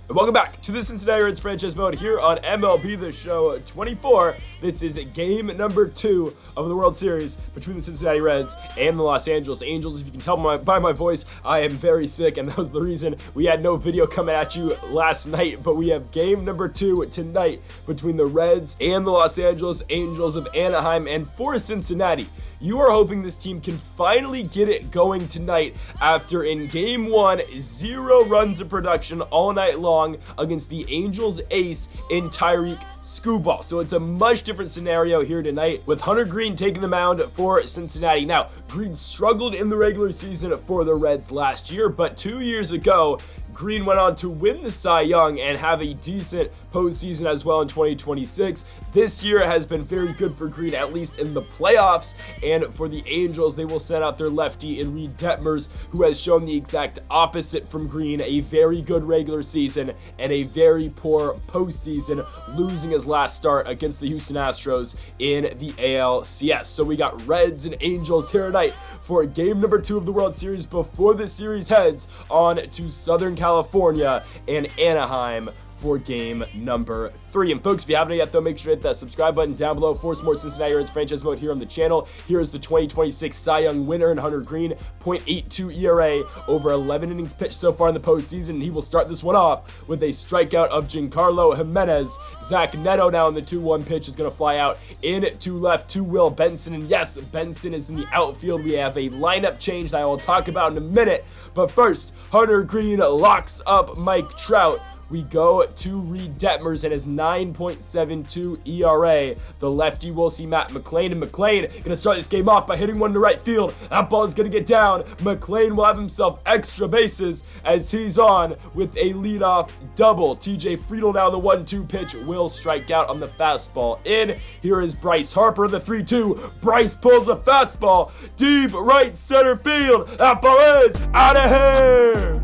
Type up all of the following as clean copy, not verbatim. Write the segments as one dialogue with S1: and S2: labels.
S1: And welcome back to the Cincinnati Reds franchise mode here on MLB The Show 24. This is game number 2 of the World Series between the Cincinnati Reds and the Los Angeles Angels. If you can tell by my voice, I am very sick, and that was the reason we had no video coming at you last night. But we have game number 2 tonight between the Reds and the Los Angeles Angels of Anaheim. And for Cincinnati, you are hoping this team can finally get it going tonight after in game 1, 0 runs of production all night long against the Angels ace in Tyreek Skubal. So it's a much different scenario here tonight with Hunter Greene taking the mound for Cincinnati. Now, Greene struggled in the regular season for the Reds last year, but 2 years ago, Greene went on to win the Cy Young and have a decent postseason as well in 2026. This year has been very good for Greene, at least in the playoffs. And for the Angels, they will send out their lefty in Reed Detmers, who has shown the exact opposite from Greene, a very good regular season and a very poor postseason, losing his last start against the Houston Astros in the ALCS. So we got Reds and Angels here tonight for game number 2 of the World Series before the series heads on to Southern California and Anaheim for game number 3. And folks, if you haven't yet though, make sure to hit that subscribe button down below for some more Cincinnati Reds franchise mode here on the channel. Here is the 2026 Cy Young winner and Hunter Greene, 0.82 ERA over 11 innings pitched so far in the postseason. And he will start this one off with a strikeout of Giancarlo Jimenez. Zach Neto now in the 2-1 pitch is going to fly out in to left to Will Benson. And yes, Benson is in the outfield. We have a lineup change that I will talk about in a minute. But first, Hunter Greene locks up Mike Trout. We go to Reed Detmers and his 9.72 ERA. The lefty will see Matt McLain, and McLain gonna start this game off by hitting one to right field. That ball is gonna get down. McLain will have himself extra bases as he's on with a leadoff double. TJ Friedl now the 1-2 pitch will strike out on the fastball in. Here is Bryce Harper, the 3-2. Bryce pulls a fastball deep right center field. That ball is out of here.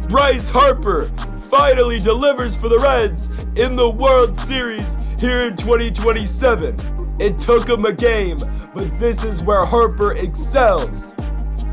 S1: Bryce Harper finally delivers for the Reds in the World Series here in 2027. It took him a game, but this is where Harper excels.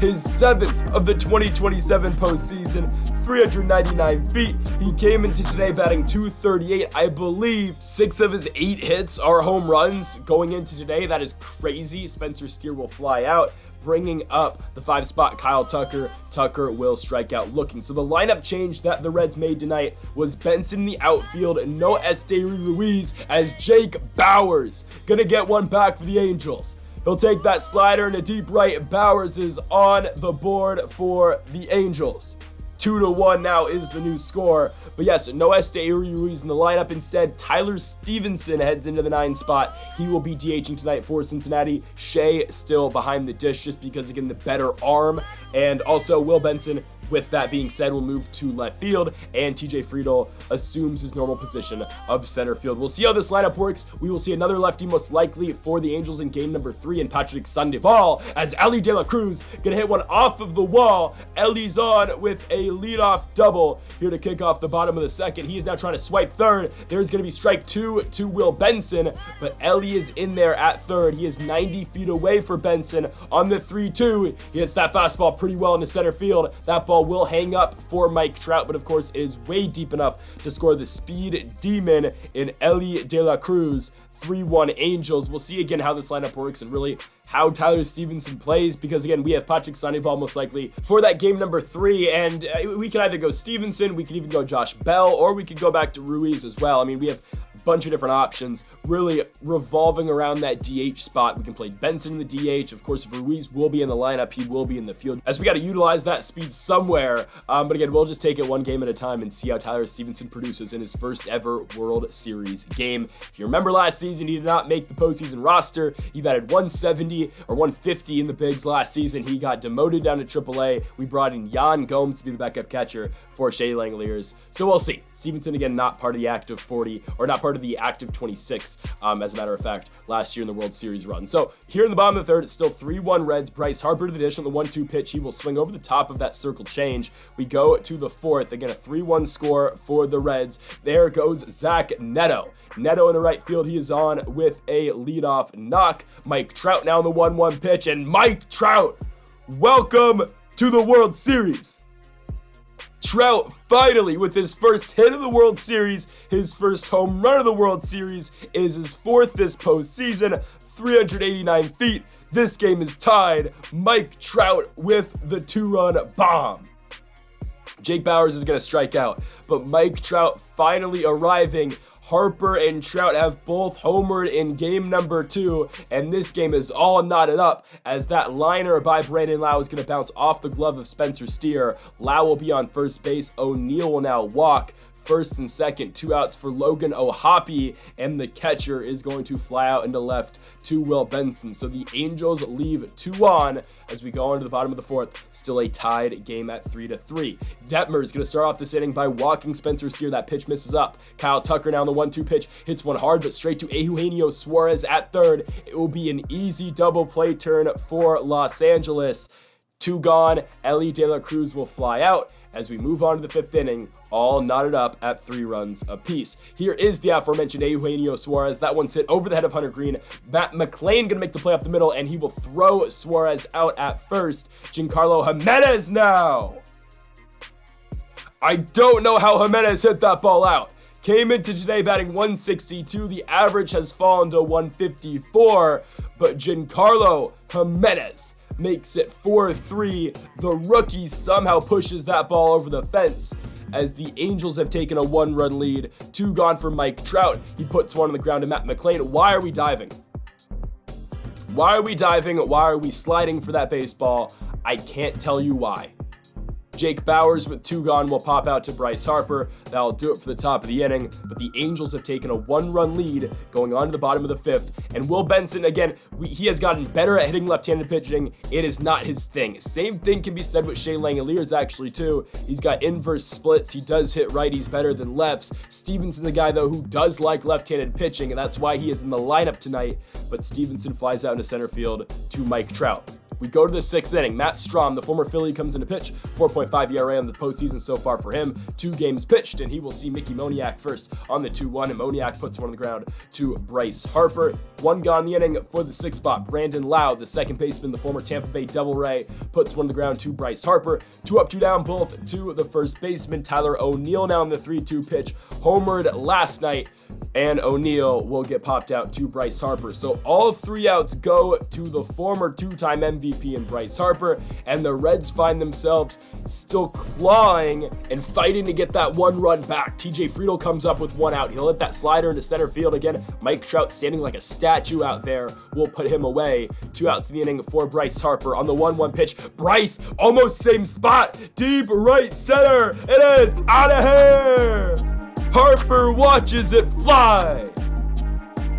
S1: His 7th of the 2027 postseason, 399 feet. He came into today batting .238. I believe 6 of his 8 hits are home runs going into today. That is crazy. Spencer Steer will fly out, bringing up the 5 spot Kyle Tucker. Tucker will strike out looking. So the lineup change that the Reds made tonight was Benson in the outfield and no Esteury Ruiz as Jake Bauers gonna get one back for the Angels. He'll take that slider in a deep right. Bauers is on the board for the Angels. 2-1 now is the new score. But yes, no Esteury Ruiz in the lineup. Instead, Tyler Stevenson heads into the 9 spot. He will be DHing tonight for Cincinnati. Shea still behind the dish just because, again, the better arm. And also Will Benson, with that being said, will move to left field, and TJ Friedl assumes his normal position of center field. We'll see how this lineup works. We will see another lefty most likely for the Angels in game number 3, and Patrick Sandoval as Elly De La Cruz gonna hit one off of the wall. Ellie's on with a leadoff double here to kick off the bottom of the 2nd. He is now trying to swipe 3rd. There's gonna be strike 2 to Will Benson, but Ellie is in there at 3rd. He is 90 feet away for Benson on the 3-2. He hits that fastball pretty well into center field. That ball will hang up for Mike Trout, but of course it is way deep enough to score the speed demon in Elly De La Cruz. 3-1 Angels. We'll see again how this lineup works and really how Tyler Stevenson plays, because again, we have Patrick Sandoval most likely for that game number 3, and we can either go Stevenson, we can even go Josh Bell, or we could go back to Ruiz as well. I mean, we have a bunch of different options really revolving around that DH spot. We can play Benson in the DH. Of course, if Ruiz will be in the lineup, he will be in the field, as we got to utilize that speed somewhere. But again, we'll just take it one game at a time and see how Tyler Stevenson produces in his first ever World Series game. If you remember last season, he did not make the postseason roster. He batted 170 or 150 in the bigs last season. He got demoted down to AAA. We brought in Yan Gomes to be the backup catcher for Shea Langeliers. So we'll see. Stevenson, again, not part of the active 40, or not part of the active 26, as a matter of fact, last year in the World Series run. So here in the bottom of the 3rd, it's still 3-1 Reds. Bryce Harper to the dish on the 1-2 pitch. He will swing over the top of that circle change. We go to the 4th. Again, a 3-1 score for the Reds. There goes Zach Neto. Neto in the right field. He is on with a leadoff knock. Mike Trout now in the 1-1 pitch. And Mike Trout, welcome to the World Series. Trout finally with his first hit of the World Series, his first home run of the World Series, is his fourth this postseason, 389 feet. This game is tied. Mike Trout with the 2-run bomb. Jake Bauers is going to strike out, but Mike Trout finally arriving. Harper and Trout have both homered in game number 2, and this game is all knotted up as that liner by Brandon Lowe is going to bounce off the glove of Spencer Steer. Lowe will be on first base. O'Neill will now walk. First and second, 2 outs for Logan O'Hoppe, and the catcher is going to fly out into left to Will Benson. So the Angels leave 2 on as we go into the bottom of the 4th. Still a tied game at 3-3. Detmer is going to start off this inning by walking Spencer Steer. That pitch misses up. Kyle Tucker now on the 1-2 pitch hits one hard, but straight to Eugenio Suarez at third. It will be an easy double play turn for Los Angeles. 2 gone. Ellie De La Cruz will fly out as we move on to the 5th inning, all knotted up at 3 runs apiece. Here is the aforementioned Eugenio Suarez. That one's hit over the head of Hunter Green. Matt McLain gonna make the play up the middle, and he will throw Suarez out at first. Giancarlo Jimenez now. I don't know how Jimenez hit that ball out. Came into today batting 162. The average has fallen to 154, but Giancarlo Jimenez makes it 4-3. The rookie somehow pushes that ball over the fence as the Angels have taken a 1-run lead. 2 gone for Mike Trout. He puts one on the ground to Matt McLain. Why are we diving? Why are we diving? Why are we sliding for that baseball? I can't tell you why. Jake Bauers with 2 gone will pop out to Bryce Harper. That'll do it for the top of the inning, but the Angels have taken a 1-run lead going on to the bottom of the 5th. And Will Benson, again, he has gotten better at hitting left-handed pitching. It is not his thing. Same thing can be said with Shea Langoliers actually too. He's got inverse splits. He does hit righties better than lefts. Stevenson's a guy though who does like left-handed pitching, and that's why he is in the lineup tonight. But Stevenson flies out into center field to Mike Trout. We go to the 6th inning. Matt Strahm, the former Philly, comes into pitch. 4.5 ERA on the postseason so far for him. 2 games pitched, and he will see Mickey Moniak first on the 2-1, and Moniak puts one on the ground to Bryce Harper. 1 gone in the inning for the 6th spot. Brandon Lowe, the second baseman, the former Tampa Bay Devil Ray, puts one on the ground to Bryce Harper. 2 up, 2 down, both to the first baseman. Tyler O'Neill now on the 3-2 pitch. Homered last night, and O'Neill will get popped out to Bryce Harper. So all 3 outs go to the former 2-time MVP and Bryce Harper, and the Reds find themselves still clawing and fighting to get that 1-run back. TJ Friedl comes up with 1 out. He'll hit that slider into center field again. Mike Trout standing like a statue out there will put him away. 2 outs in the inning for Bryce Harper on the 1-1 pitch. Bryce, almost same spot, deep right center. It is out of here. Harper watches it fly.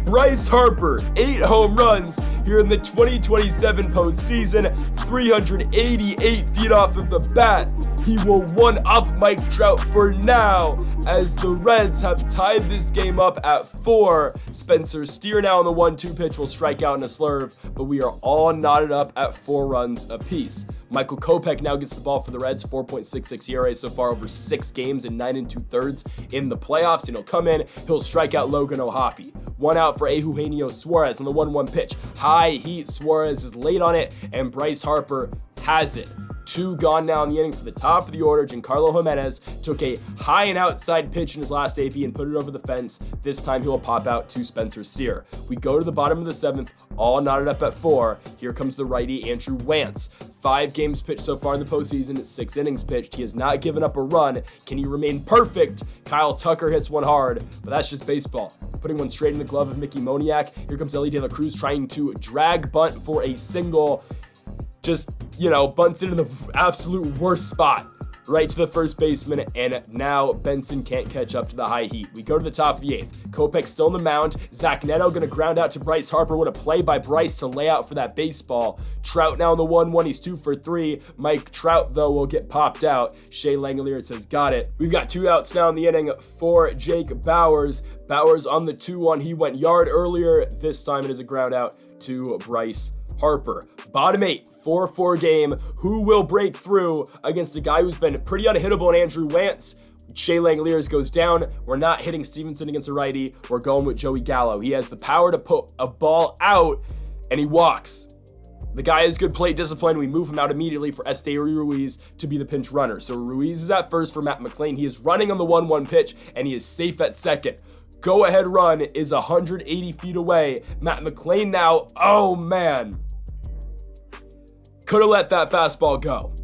S1: Bryce Harper, 8 home runs here in the 2027 postseason, 388 feet off of the bat. He will 1-up Mike Trout for now as the Reds have tied this game up at 4. Spencer Steer now on the 1-2 pitch will strike out in a slurve, but we are all knotted up at 4 runs apiece. Michael Kopech now gets the ball for the Reds, 4.66 ERA so far over 6 games and 9 2/3 in the playoffs, and he'll come in, he'll strike out Logan O'Hoppe. 1 out for Eugenio Suarez on the 1-1 pitch. High heat, Suarez is late on it, and Bryce Harper has it. 2 gone now in the inning for the top of the order. Giancarlo Jimenez took a high and outside pitch in his last AB and put it over the fence. This time he will pop out to Spencer Steer. We go to the bottom of the 7th, all knotted up at 4. Here comes the righty Andrew Wantz. 5 games pitched so far in the postseason, 6 innings pitched. He has not given up a run. Can he remain perfect? Kyle Tucker hits one hard, but that's just baseball. Putting one straight in the glove of Mickey Moniak. Here comes Ellie De La Cruz trying to drag bunt for a single. Just, bunts into the absolute worst spot, right to the first baseman, and now Benson can't catch up to the high heat. We go to the top of the 8th. Kopech still on the mound. Zach Neto going to ground out to Bryce Harper. What a play by Bryce to lay out for that baseball. Trout now on the 1-1. He's 2 for 3. Mike Trout, though, will get popped out. Shea Langoliers has got it. We've got 2 outs now in the inning for Jake Bauers. Bauers on the 2-1. He went yard earlier. This time it is a ground out to Bryce Harper. Bottom 8, 4-4 game. Who will break through against a guy who's been pretty unhittable in Andrew Wantz? Shea Langoliers goes down. We're not hitting Stevenson against a righty. We're going with Joey Gallo. He has the power to put a ball out, and he walks. The guy has good plate discipline. We move him out immediately for Esteury Ruiz to be the pinch runner. So Ruiz is at first for Matt McLain. He is running on the 1-1 pitch, and he is safe at second. Go-ahead run is 180 feet away. Matt McLain now, oh man. Could have let that fastball go.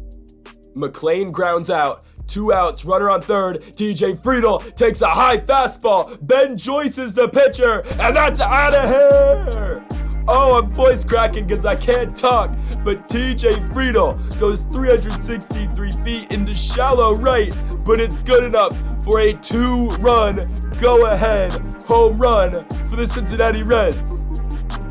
S1: McLain grounds out. 2 outs, runner on third. TJ Friedl takes a high fastball. Ben Joyce is the pitcher, and that's out of here. Oh, I'm voice cracking because I can't talk. But TJ Friedl goes 363 feet into shallow right, but it's good enough for a 2-run go-ahead home run for the Cincinnati Reds.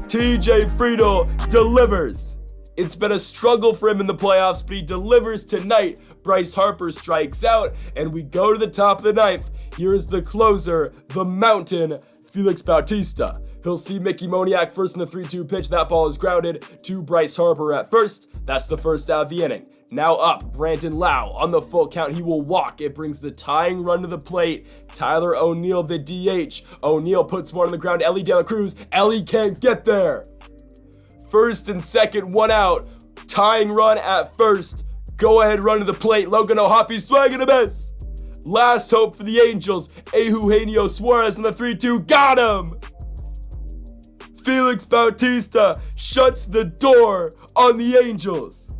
S1: TJ Friedl delivers. It's been a struggle for him in the playoffs, but he delivers tonight. Bryce Harper strikes out, and we go to the top of the 9th. Here is the closer, the Mountain, Felix Bautista. He'll see Mickey Moniak first in the 3-2 pitch. That ball is grounded to Bryce Harper at first. That's the first out of the inning. Now up, Brandon Lau on the full count. He will walk. It brings the tying run to the plate. Tyler O'Neill, the DH. O'Neill puts one on the ground. Ellie De La Cruz. Ellie can't get there. First and second, 1 out. Tying run at first. Go-ahead run to the plate. Logan O'Hoppe swinging a miss. Last hope for the Angels. Eugenio Suarez in the 3-2. Got him! Felix Bautista shuts the door on the Angels.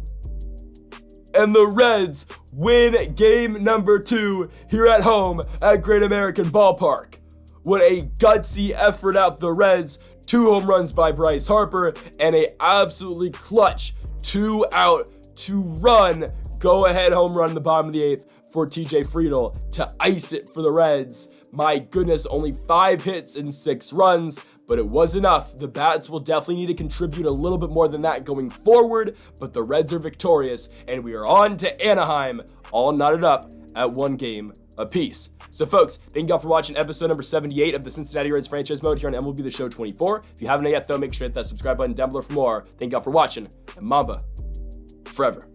S1: And the Reds win game number 2 here at home at Great American Ballpark. What a gutsy effort out the Reds. 2 home runs by Bryce Harper and a absolutely clutch 2-out, 2-run go-ahead home run in the bottom of the 8th for TJ Friedl to ice it for the Reds. My goodness, only 5 hits and 6 runs, but it was enough. The Bats will definitely need to contribute a little bit more than that going forward, but the Reds are victorious, and we are on to Anaheim, all knotted up at 1 game apiece. So folks, thank you all for watching episode number 78 of the Cincinnati Reds franchise mode here on MLB The Show 24. If you haven't yet though, make sure to hit that subscribe button down below for more. Thank you all for watching, and Mamba forever.